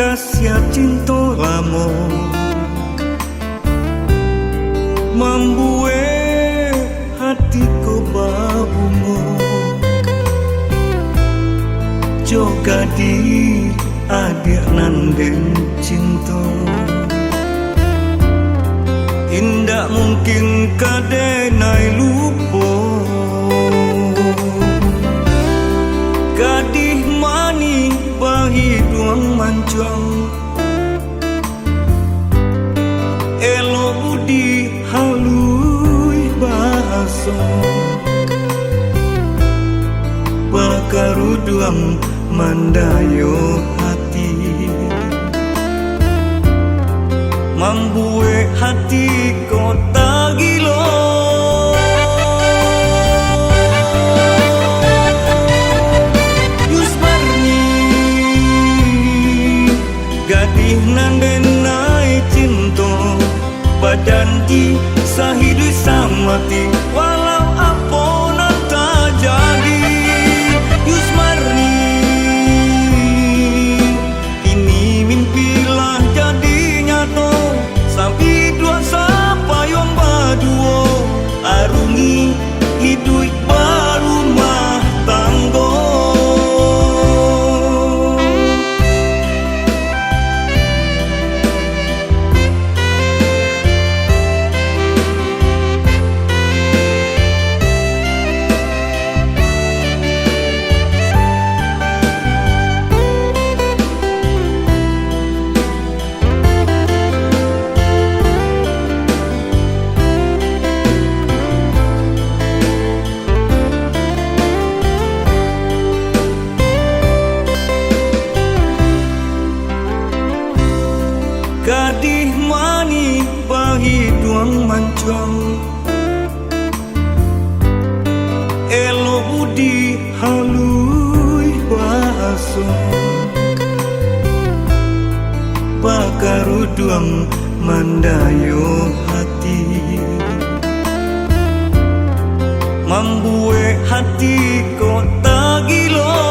kasih cinta lamo membuat hatiku babungo juga di adik nanden cinta indak mungkin kadenai lupa gadih mani bahi duang mancang elo budi halui bahasa bakaru duang mandayo hati membuat hati kota gilo Yusmarni gadih nandenai cinta badanti sahidu samati walau apa nanta jadi Yusmarni ini mimpilah jadi nyata sampai dua sapayong baduo arungi hidup barumah tanggo gadih mani bahi duang mancang elo budi halui bahasa bakaru duang mandayo hati membuat hati kota gilo